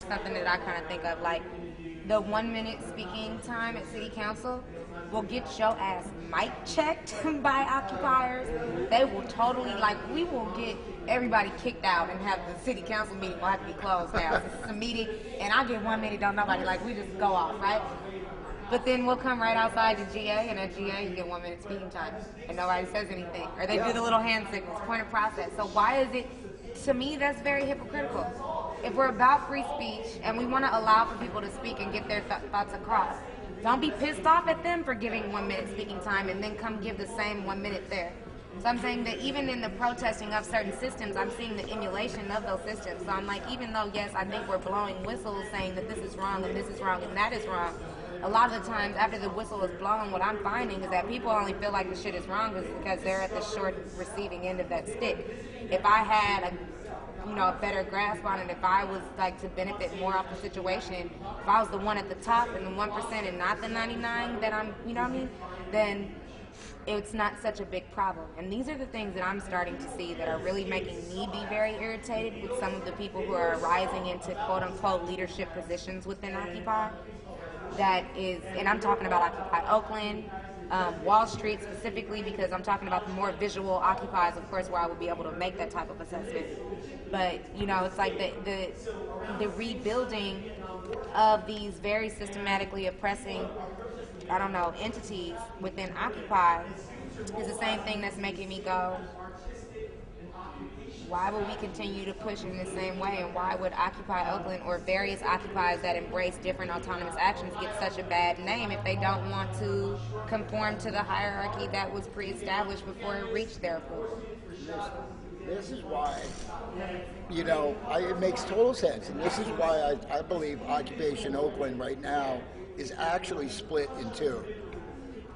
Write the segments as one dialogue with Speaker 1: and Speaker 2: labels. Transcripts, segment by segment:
Speaker 1: something that I kind of think of, like the 1 minute speaking time at city council will get your ass mic checked by occupiers. They will totally, like, we will get everybody kicked out and have the city council meeting will have to be closed now. This is a meeting, and I get 1 minute, don't nobody, like, we just go off, right? But then we'll come right outside to GA, and at GA you get 1 minute speaking time, and nobody says anything. Or they do the little hand signals, point of process. So why is it, to me, that's very hypocritical. If we're about free speech, and we want to allow for people to speak and get their thoughts across, don't be pissed off at them for giving 1 minute speaking time, and then come give the same 1 minute there. So I'm saying that even in the protesting of certain systems, I'm seeing the emulation of those systems. So I'm like, even though, yes, I think we're blowing whistles saying that this is wrong and this is wrong and that is wrong, a lot of the times after the whistle is blown, what I'm finding is that people only feel like the shit is wrong because they're at the short receiving end of that stick. If I had a better grasp on it, if I was like to benefit more off the situation, if I was the one at the top and the 1% and not the 99 that I'm, you know what I mean, then it's not such a big problem. And these are the things that I'm starting to see that are really making me be very irritated with some of the people who are rising into quote-unquote leadership positions within Occupy. That is, and I'm talking about Occupy Oakland, Wall Street specifically, because I'm talking about the more visual occupies, of course, where I would be able to make that type of assessment. But, it's like the rebuilding of these very systematically oppressing, entities within Occupy is the same thing that's making me go, why would we continue to push in the same way, and why would Occupy Oakland or various occupies that embrace different autonomous actions get such a bad name if they don't want to conform to the hierarchy that was pre-established before it reached their approval?
Speaker 2: This is why, it makes total sense, and this is why I believe Occupation Oakland right now is actually split in two.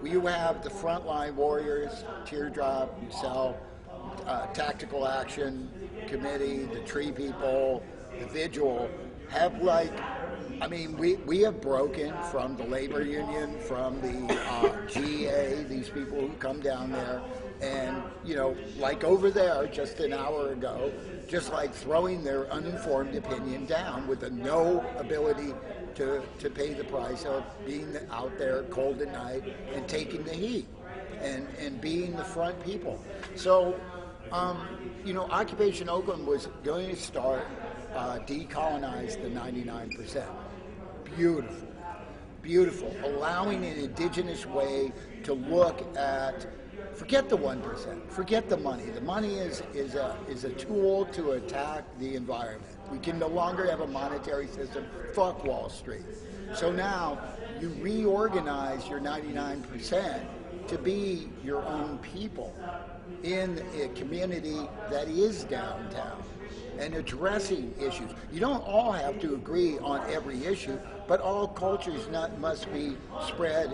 Speaker 2: You have the frontline warriors, Teardrop, Cell, Tactical Action Committee, the Tree People, the Vigil, have we have broken from the labor union, from the GA, these people who come down there, and, like over there just an hour ago, just like throwing their uninformed opinion down with no ability to pay the price of being out there cold at night and taking the heat and being the front people. So, Occupation Oakland was going to start decolonize the 99%. Beautiful, beautiful. Allowing an indigenous way to look at, forget the 1%, forget the money. The money is a tool to attack the environment. We can no longer have a monetary system. Fuck Wall Street. So now you reorganize your 99% to be your own people in a community that is downtown and addressing issues. You don't all have to agree on every issue, but all cultures must be spread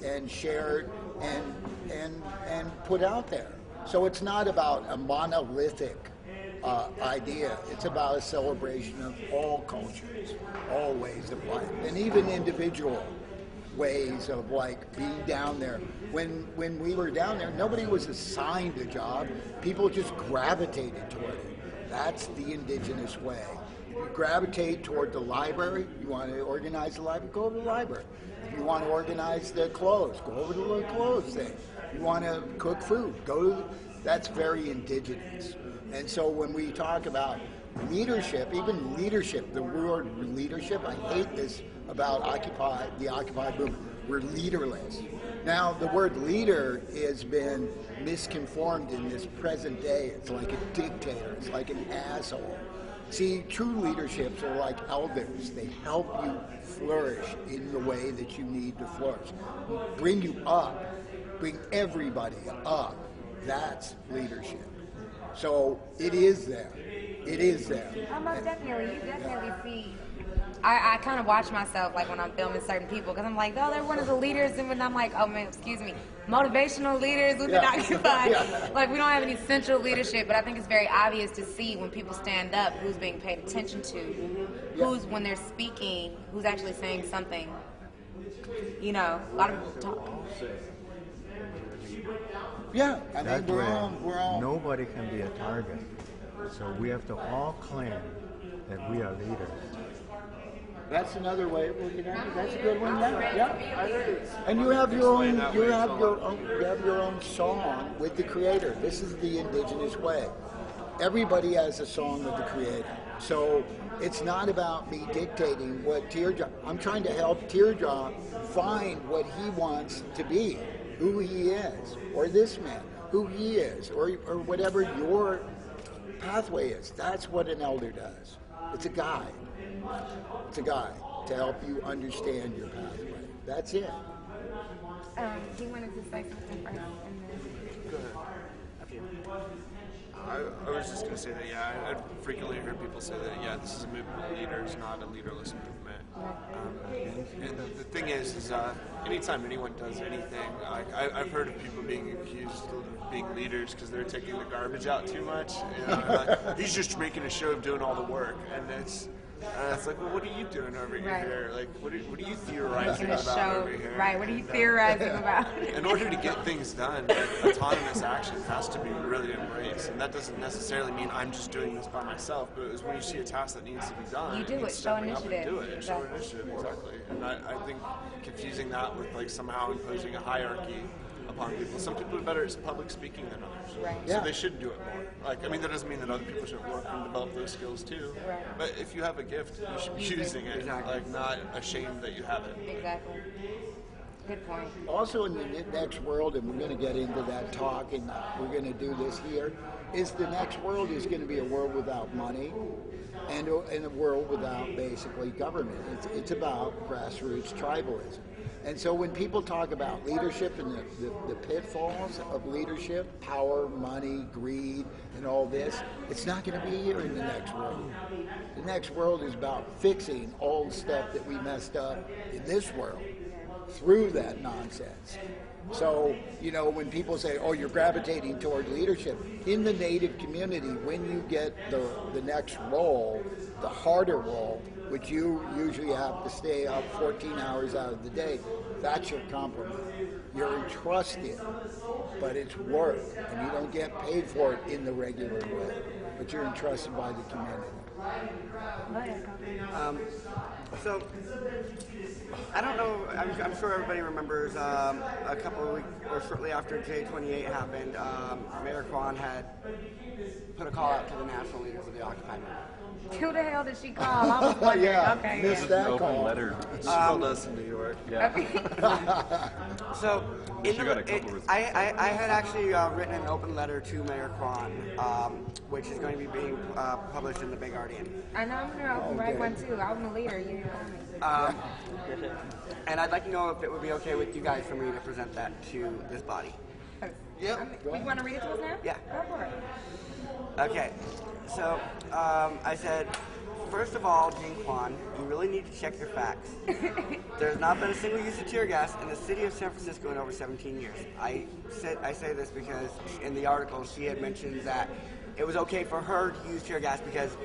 Speaker 2: and shared and put out there. So it's not about a monolithic idea. It's about a celebration of all cultures, all ways of life, and even individual ways of being down there. When we were down there, nobody was assigned a job. People just gravitated toward it. That's the indigenous way. You gravitate toward the library. You want to organize the library, go to the library. If you want to organize the clothes, go over to the clothes thing. You want to cook food, that's very indigenous. And so when we talk about leadership, even leadership, the word leadership, I hate this about the Occupy movement. We're leaderless. Now, the word leader has been misconformed in this present day. It's like a dictator. It's like an asshole. See, true leaderships are like elders. They help you flourish in the way that you need to flourish. Bring you up. Bring everybody up. That's leadership. So it is there. It is there.
Speaker 1: Most definitely. You definitely see. I kind of watch myself when I'm filming certain people because I'm like, oh, they're one of the leaders, and when I'm like, oh man, excuse me, motivational leaders within Occupy. We don't have any central leadership, but I think it's very obvious to see when people stand up who's being paid attention to, who's when they're speaking, who's actually saying something. A lot of people talk.
Speaker 2: Yeah, I think we're all.
Speaker 3: Nobody can be a target. So we have to all claim that we are leaders.
Speaker 2: That's another way of looking at it. That's a good one. Yeah. And you have your own. You have your own song with the creator. This is the indigenous way. Everybody has a song with the creator. So it's not about me dictating what Teardrop. I'm trying to help Teardrop find what he wants to be, who he is, or this man, who he is, or whatever your pathway is. That's what an elder does. It's a guide. It's a guide to help you understand your pathway. That's it.
Speaker 1: He wanted to say something first, and then.
Speaker 3: Go ahead. I was just going to say that, I frequently heard people say that, this is a movement of leaders, not a leaderless movement. And the thing is anytime anyone does anything, I've heard of people being accused of being leaders because they're taking the garbage out too much. He's just making a show of doing all the work, and it's like, well, what are you doing over here? Like, what are you theorizing about over here?
Speaker 1: Right, what are you theorizing about?
Speaker 3: In order to get things done, autonomous action has to be really embraced. And that doesn't necessarily mean I'm just doing this by myself, but it's when you see a task that needs to be done,
Speaker 1: you do it, show initiative.
Speaker 3: Do it, show initiative, exactly. And I think confusing that with like somehow imposing a hierarchy upon people. Some people are better at public speaking than others.
Speaker 1: Right.
Speaker 3: So they should do it more. That doesn't mean that other people shouldn't work and develop those skills too.
Speaker 1: Right.
Speaker 3: But if you have a gift, you should be using it.
Speaker 4: Exactly.
Speaker 3: Not ashamed that you have it.
Speaker 1: Exactly. Good point.
Speaker 2: Also in the next world, and we're going to get into that talk, and we're going to do this here, is the next world is going to be a world without money and a world without basically government. It's about grassroots tribalism. And so when people talk about leadership and the pitfalls of leadership, power, money, greed, and all this, it's not going to be here in the next world. The next world is about fixing all the stuff that we messed up in this world through that nonsense. So, when people say, oh, you're gravitating toward leadership, in the Native community, when you get the next role, the harder role, which you usually have to stay up 14 hours out of the day, that's your compliment. You're entrusted, but it's work, and you don't get paid for it in the regular way, but you're entrusted by the community.
Speaker 4: So, I don't know, I'm sure everybody remembers a couple of weeks, or shortly after J28 happened, Mayor Kwan had put a call out to the national leaders of the Occupy movement.
Speaker 1: Who the hell did she call? I was wondering. Okay,
Speaker 2: missed that call.
Speaker 5: Letter.
Speaker 3: She called us in New York.
Speaker 5: Yeah.
Speaker 4: So, I had actually written an open letter to Mayor Kwan, which is going to be being published in the Big Guardian.
Speaker 1: I know I'm going to write one too. I'm a leader. You know me.
Speaker 4: And I'd like to know if it would be okay with you guys for me to present that to this body.
Speaker 3: Yep.
Speaker 1: You want to read it to us now?
Speaker 4: Yeah.
Speaker 1: Go for it.
Speaker 4: Okay, so I said, first of all, Jean Kwan, you really need to check your facts. There's not been a single use of tear gas in the city of San Francisco in over 17 years. I say this because in the article she had mentioned that it was okay for her to use tear gas because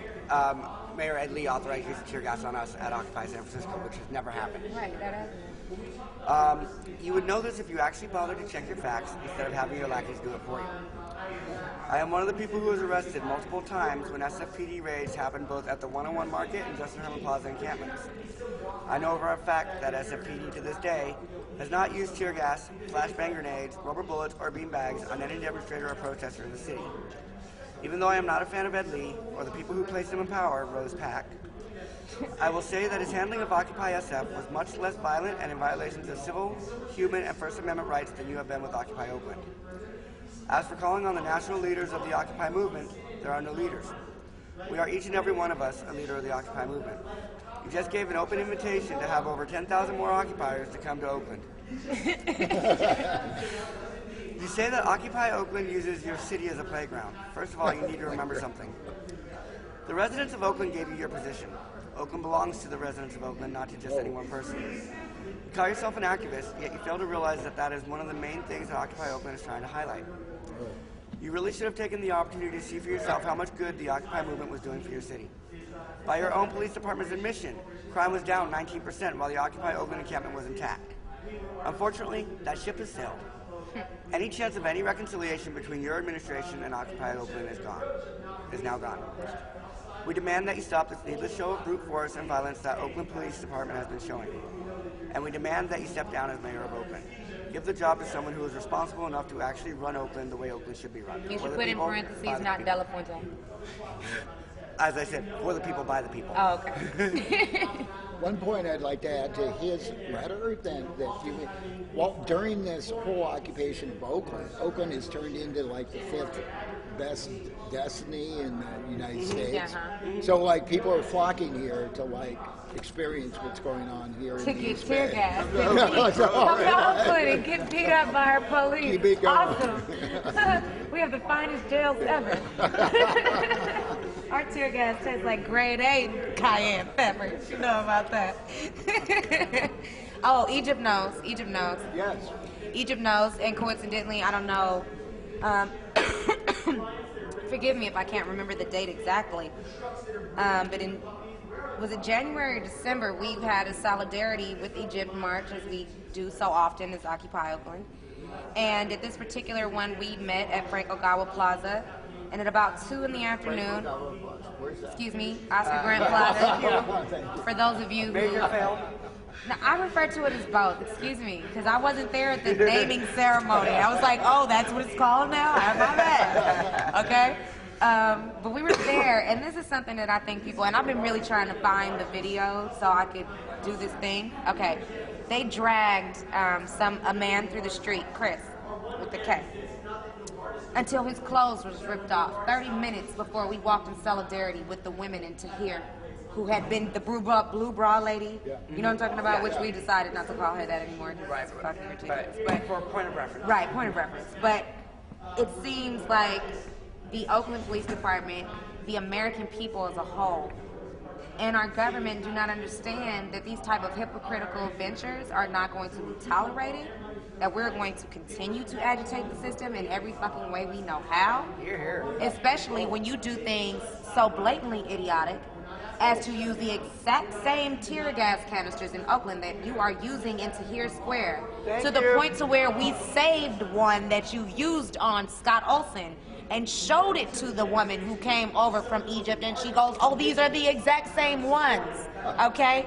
Speaker 4: Mayor Ed Lee authorized use of tear gas on us at Occupy San Francisco, which has never happened.
Speaker 1: Right, that happened.
Speaker 4: You would know this if you actually bothered to check your facts instead of having your lackeys do it for you. I am one of the people who was arrested multiple times when SFPD raids happened both at the 101 Market and Justin Herman Plaza encampments. I know for a fact that SFPD to this day has not used tear gas, flashbang grenades, rubber bullets, or beanbags on any demonstrator or protester in the city. Even though I am not a fan of Ed Lee or the people who placed him in power, Rose Pack, I will say that his handling of Occupy SF was much less violent and in violations of civil, human, and First Amendment rights than you have been with Occupy Oakland. As for calling on the national leaders of the Occupy movement, there are no leaders. We are each and every one of us a leader of the Occupy movement. You just gave an open invitation to have over 10,000 more occupiers to come to Oakland. You say that Occupy Oakland uses your city as a playground. First of all, you need to remember something. The residents of Oakland gave you your position. Oakland belongs to the residents of Oakland, not to just any one person. You call yourself an activist, yet you fail to realize that that is one of the main things that Occupy Oakland is trying to highlight. You really should have taken the opportunity to see for yourself how much good the Occupy movement was doing for your city. By your own police department's admission, crime was down 19% while the Occupy Oakland encampment was intact. Unfortunately, that ship has sailed. Any chance of any reconciliation between your administration and Occupy Oakland is now gone. We demand that you stop this needless show of brute force and violence that Oakland Police Department has been showing. And we demand that you step down as mayor of Oakland. Give the job to someone who is responsible enough to actually run Oakland the way Oakland should be run.
Speaker 1: You should put in parentheses, not Della Fuente.
Speaker 4: As I said, for the people, by the people.
Speaker 1: Oh, okay.
Speaker 2: One point I'd like to add to his letter during this whole occupation of Oakland, Oakland has turned into like the 5th best destiny in the United States. So like people are flocking here to like experience what's going on here.
Speaker 1: To
Speaker 2: in
Speaker 1: get
Speaker 2: East
Speaker 1: tear
Speaker 2: Bay.
Speaker 1: gas. Come to Oakland and get beat up by our police.
Speaker 2: Keep it going.
Speaker 1: Awesome. We have the finest jails ever. Our tear gas tastes like grade A cayenne peppers. You know about that. Oh, Egypt knows. Egypt knows.
Speaker 2: Yes.
Speaker 1: Egypt knows, and coincidentally, I don't know. Forgive me if I can't remember the date exactly. But was it January or December? We had a solidarity with Egypt march, as we do so often as Occupy Oakland. And at this particular one, we met at Frank Ogawa Plaza. And at about 2 in the afternoon, excuse me, Oscar Grant Plaza. For those of you who
Speaker 4: Major failed.
Speaker 1: now, I refer to it as both, excuse me, because I wasn't there at the naming ceremony. I was like, oh, that's what it's called now? My bad. Okay? But we were there, and this is something that I think people, and I've been really trying to find the video so I could do this thing. Okay. They dragged a man through the street, Chris, with the K, until his clothes was ripped off. 30 minutes before we walked in solidarity with the women in Tahir, who had been the blue bra lady. Yeah. You know what I'm talking about? Which we decided not to call her that anymore.
Speaker 4: Right.
Speaker 1: It's fucking ridiculous.
Speaker 4: But for a point of reference.
Speaker 1: Right, point of reference. But it seems like the Oakland Police Department, the American people as a whole, and our government do not understand that these type of hypocritical ventures are not going to be tolerated, that we're going to continue to agitate the system in every fucking way we know how.
Speaker 4: Here.
Speaker 1: Especially when you do things so blatantly idiotic as to use the exact same tear gas canisters in Oakland that you are using in Tahir Square. To the point to where we saved one that you used on Scott Olsen and showed it to the woman who came over from Egypt, and she goes, oh, these are the exact same ones, okay?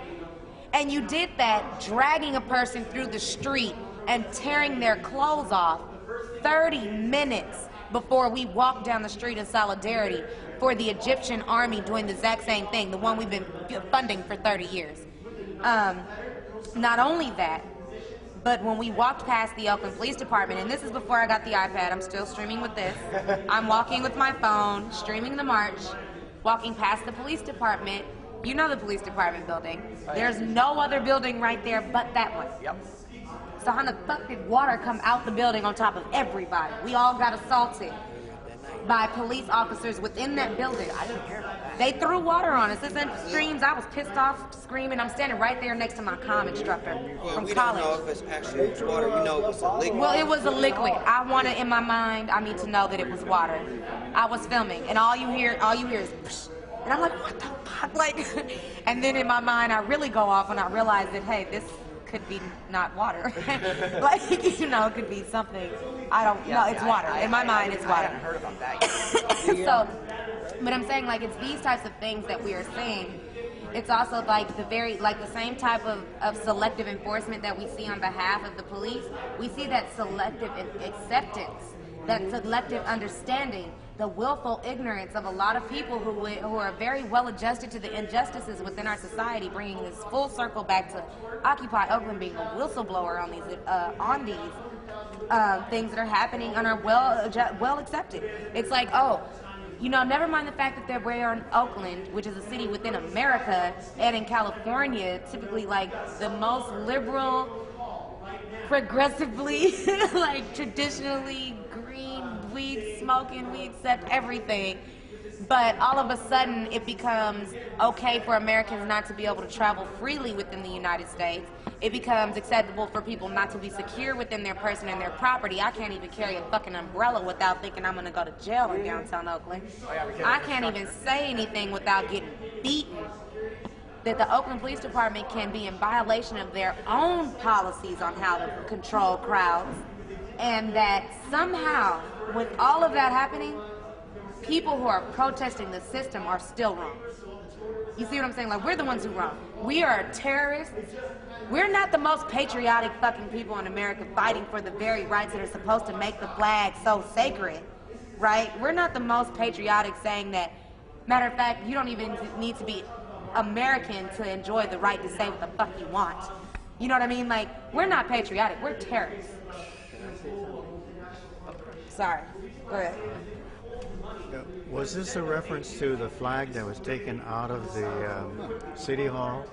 Speaker 1: And you did that dragging a person through the street and tearing their clothes off 30 minutes before we walked down the street in solidarity for the Egyptian army doing the exact same thing, the one we've been funding for 30 years. Not only that, but when we walked past the Oakland Police Department, and this is before I got the iPad, I'm still streaming with this. I'm walking with my phone, streaming the march, walking past the police department. You know the police department building. There's no other building right there but that one.
Speaker 4: Yep.
Speaker 1: So how the fuck did water come out the building on top of everybody? We all got assaulted by police officers within that building.
Speaker 4: I didn't care about that.
Speaker 1: They threw water on us. It sent streams. I was pissed off, screaming. I'm standing right there next to my comm instructor from
Speaker 5: we
Speaker 1: college.
Speaker 5: don't know if it's actually water. You know it was a liquid.
Speaker 1: Well, it was a liquid. I want it in my mind. I need to know that it was water. I was filming, and all you hear is, psh, and I'm like, what the fuck? Like, and then in my mind, I really go off, and I realize that, hey, this could be not water. Like, you know, it could be something. I don't know. It's water. In my mind, it's water.
Speaker 4: I haven't heard about that yet.
Speaker 1: So, but I'm saying, like, it's these types of things that we are seeing. It's also like the same type of selective enforcement that we see on behalf of the police. We see that selective acceptance, that selective understanding, the willful ignorance of a lot of people who are very well adjusted to the injustices within our society, bringing this full circle back to Occupy Oakland being a whistleblower on these things that are happening and are well accepted. It's like, oh, you know, never mind the fact that we're in Oakland, which is a city within America, and in California, typically like the most liberal, progressively, like traditionally green, weed smoking, we accept everything. But all of a sudden, it becomes okay for Americans not to be able to travel freely within the United States. It becomes acceptable for people not to be secure within their person and their property. I can't even carry a fucking umbrella without thinking I'm going to go to jail in downtown Oakland. I can't even say anything without getting beaten. That the Oakland Police Department can be in violation of their own policies on how to control crowds. And that somehow, with all of that happening, people who are protesting the system are still wrong. You see what I'm saying? Like, we're the ones who wrong. We are terrorists. We're not the most patriotic fucking people in America fighting for the very rights that are supposed to make the flag so sacred, right? We're not the most patriotic saying that, matter of fact, you don't even need to be American to enjoy the right to say what the fuck you want. You know what I mean? Like, we're not patriotic. We're terrorists. Sorry. Go ahead.
Speaker 6: Was this a reference to the flag that was taken out of the City Hall?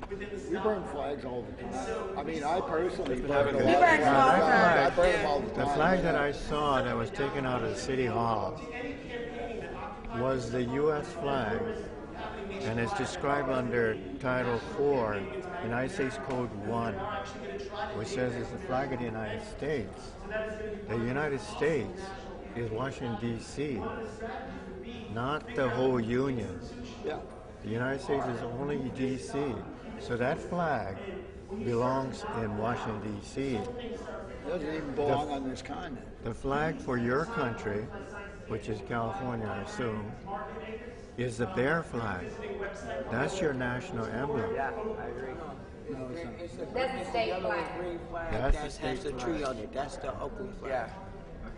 Speaker 2: We burn flags all the time. I mean, I personally burn
Speaker 1: We burn them all the time.
Speaker 2: I burn them all the time.
Speaker 6: The flag that I saw that was taken out of the City Hall was the U.S. flag, and it's described under Title 4, United States Code 1, which says it's the flag of the United States. The United States is Washington, D.C., not the whole Union.
Speaker 2: Yeah.
Speaker 6: The United States is only D.C., so that flag belongs in Washington, D.C.
Speaker 2: It doesn't even belong on this continent.
Speaker 6: The flag for your country, which is California, I assume, is the bear flag. That's your national emblem.
Speaker 4: Yeah, I agree.
Speaker 2: No, it's not.
Speaker 1: That's the state flag.
Speaker 6: That's the
Speaker 5: That
Speaker 6: state
Speaker 5: has a
Speaker 6: flag.
Speaker 5: tree on it. That's the Oakland flag.
Speaker 4: Yeah.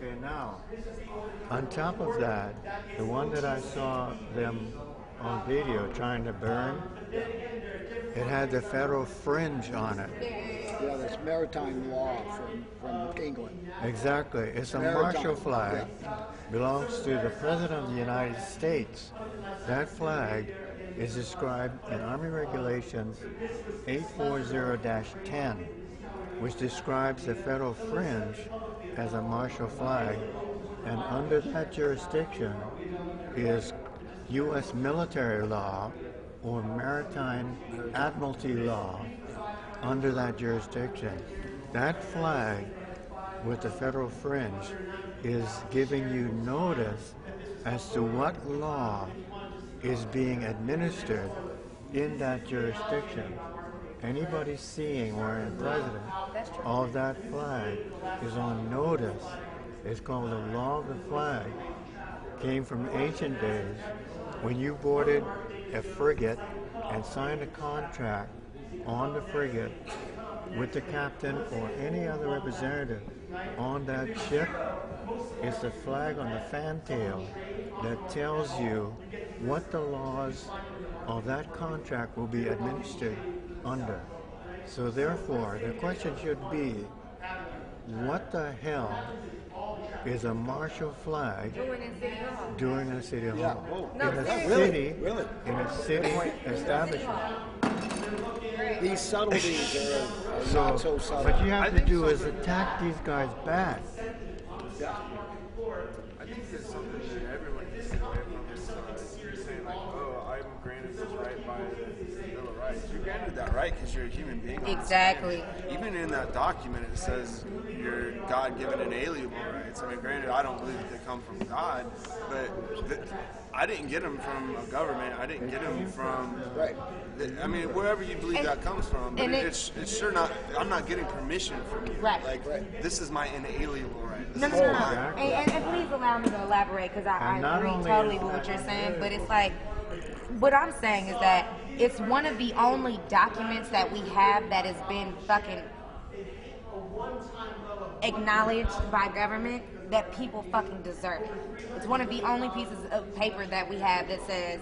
Speaker 6: Okay, now, on top of that, the one that I saw them on video trying to burn, it had the federal fringe on it.
Speaker 2: Yeah, that's maritime law from England.
Speaker 6: Exactly. It's a
Speaker 2: Maritime,
Speaker 6: martial flag.
Speaker 2: yeah.
Speaker 6: Belongs to the President of the United States. That flag is described in Army Regulations 840-10, which describes the federal fringe as a martial flag, and under that jurisdiction is U.S. military law or maritime admiralty law under that jurisdiction. That flag with the federal fringe is giving you notice as to what law is being administered in that jurisdiction. Anybody seeing where the president of that flag is on notice. It's called the law of the flag. Came from ancient days when you boarded a frigate and signed a contract on the frigate with the captain or any other representative on that ship. It's the flag on the fantail that tells you what the laws of that contract will be administered under. So therefore, the question should be, what the hell is a martial flag
Speaker 1: Doing in City Hall.
Speaker 6: doing in a city
Speaker 2: Yeah.
Speaker 6: hall?
Speaker 2: Oh,
Speaker 1: No,
Speaker 6: in a
Speaker 1: seriously.
Speaker 6: city,
Speaker 2: Really?
Speaker 6: in a city establishment.
Speaker 2: These subtleties are not so subtle.
Speaker 6: What you
Speaker 3: I
Speaker 6: have to
Speaker 3: think
Speaker 6: do
Speaker 3: so.
Speaker 6: is attack these guys back.
Speaker 2: Yeah.
Speaker 3: I think there's something that everyone needs to get away from is saying like, oh, I'm granted this right by the Bill of Rights. You're granted that right because you're a human being. on this
Speaker 1: Exactly.
Speaker 3: planet. Even in that document, it says you're God-given inalienable rights. I mean, granted, I don't believe that they come from God, but I didn't get them from a government. I didn't get them from.
Speaker 2: Right.
Speaker 3: I mean, wherever you believe that comes from, but
Speaker 1: and
Speaker 3: it's sure not. I'm not getting permission from you.
Speaker 1: Right.
Speaker 3: Like, this is my inalienable right. This
Speaker 1: No,
Speaker 3: is
Speaker 1: no, no.
Speaker 6: Exactly.
Speaker 1: And please allow me to elaborate because I
Speaker 6: And not
Speaker 1: agree
Speaker 6: only
Speaker 1: totally
Speaker 6: is
Speaker 1: with what
Speaker 6: that-
Speaker 1: you're saying, but it's like, what I'm saying is that it's one of the only documents that we have that has been fucking acknowledged by government that people fucking deserve. It's one of the only pieces of paper that we have that says,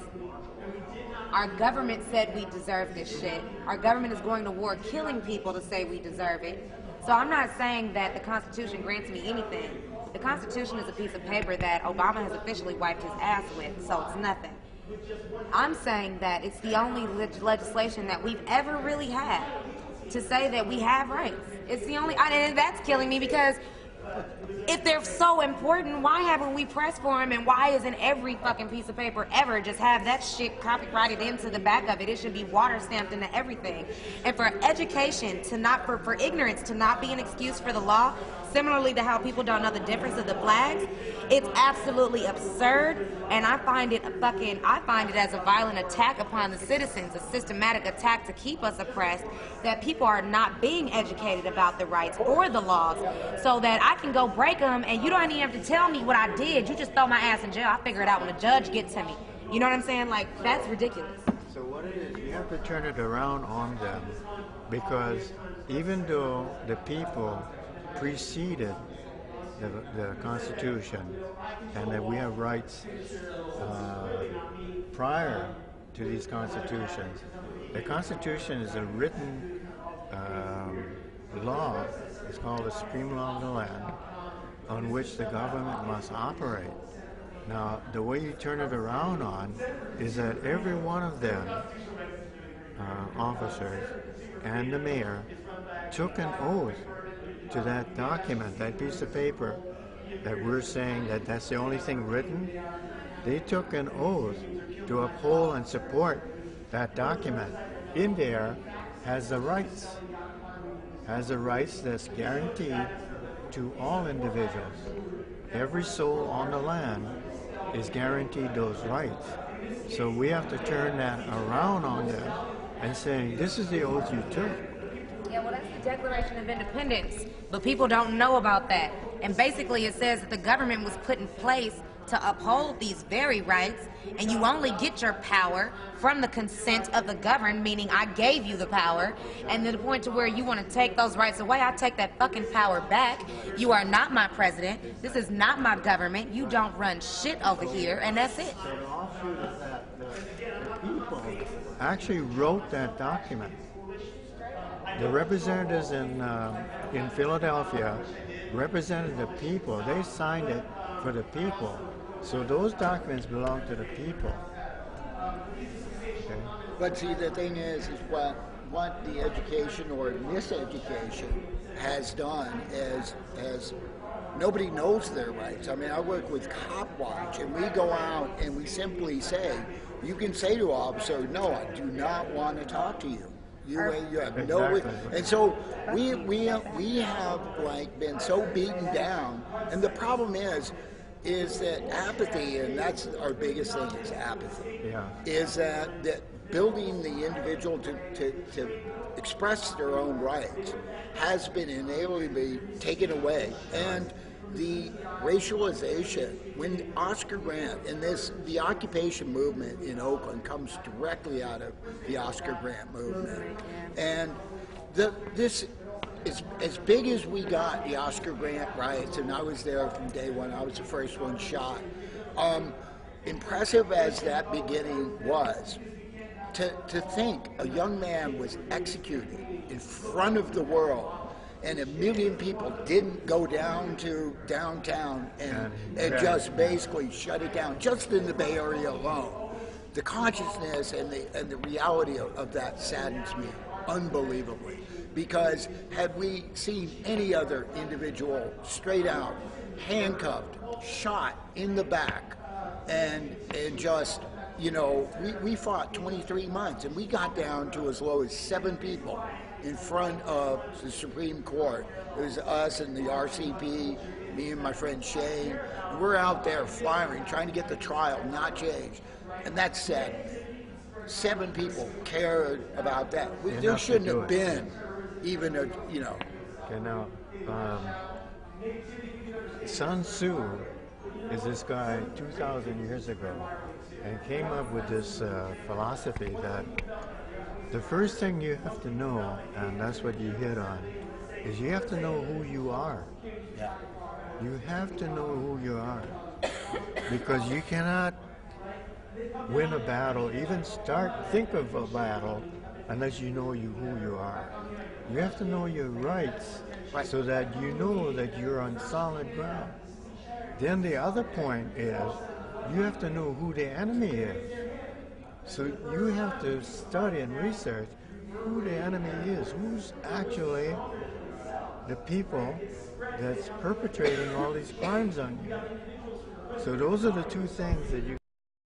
Speaker 1: our government said we deserve this shit. Our government is going to war killing people to say we deserve it. So I'm not saying that the Constitution grants me anything. The Constitution is a piece of paper that Obama has officially wiped his ass with, so it's nothing. I'm saying that it's the only legislation that we've ever really had to say that we have rights. It's the only, and that's killing me because if they're so important, why haven't we pressed for them, and why isn't every fucking piece of paper ever just have that shit copyrighted into the back of it? It should be water stamped into everything. And for education to not, for ignorance to not be an excuse for the law, similarly to how people don't know the difference of the flags, it's absolutely absurd, and I find it as a violent attack upon the citizens, a systematic attack to keep us oppressed, that people are not being educated about the rights or the laws, so that I can go break them, and you don't even have to tell me what I did. You just throw my ass in jail. I figure it out when the judge gets to me. You know what I'm saying? Like, that's ridiculous.
Speaker 6: So what it is, you have to turn it around on them, because even though the people preceded the Constitution, and that we have rights prior to these constitutions, the Constitution is a written law. It's called the Supreme Law of the Land, on which the government must operate. Now, the way you turn it around on is that every one of them, officers and the mayor, took an oath to that document, that piece of paper that we're saying that that's the only thing written. They took an oath to uphold and support that document. In there has the rights that's guaranteed to all individuals. Every soul on the land is guaranteed those rights. So we have to turn that around on them and say, this is the oath you took.
Speaker 1: Yeah, well, that's the Declaration of Independence, but people don't know about that. And basically it says that the government was put in place to uphold these very rights, and you only get your power from the consent of the governed, meaning I gave you the power, and to the point to where you want to take those rights away, I take that fucking power back. You are not my president. This is not my government. You don't run shit over here, and that's it.
Speaker 6: So the offshoot of that, the people actually wrote that document. The representatives in Philadelphia represented the people. They signed it for the people. So those documents belong to the people. Okay.
Speaker 2: But see, the thing is what the education or miseducation has done is nobody knows their rights. I mean, I work with Cop Watch, and we go out and we simply say, you can say to an officer, no, I do not want to talk to you. You have no way. And so we have like been so beaten down, and the problem is that apathy, and that's our biggest thing, is apathy.
Speaker 6: Yeah. Is
Speaker 2: that building the individual to express their own rights has been inevitably taken away. And the racialization, when Oscar Grant, and the occupation movement in Oakland comes directly out of the Oscar Grant movement. And this is as big as we got the Oscar Grant riots, and I was there from day one. I was the first one shot. Impressive as that beginning was, to think a young man was executed in front of the world, and 1 million people didn't go down to downtown and just basically shut it down, just in the Bay Area alone. The consciousness and the reality of that saddens me unbelievably, because had we seen any other individual straight out, handcuffed, shot in the back, and just, you know, we fought 23 months, and we got down to as low as 7 people in front of the Supreme Court. It was us and the RCP, me and my friend Shane. And we're out there firing, trying to get the trial not changed. And that's sad. 7 people cared about that. There shouldn't have been even a, you know.
Speaker 6: Okay, now, Sun Tzu is this guy 2,000 years ago, and came up with this philosophy that the first thing you have to know, and that's what you hit on, is you have to know who you are.
Speaker 2: Yeah.
Speaker 6: You have to know who you are, because you cannot win a battle, even think of a battle, unless you know who you are. You have to know your rights, so that you know that you're on solid ground. Then the other point is, you have to know who the enemy is. So you have to study and research who the enemy is, who's actually the people that's perpetrating all these crimes on you. So those are the two things that you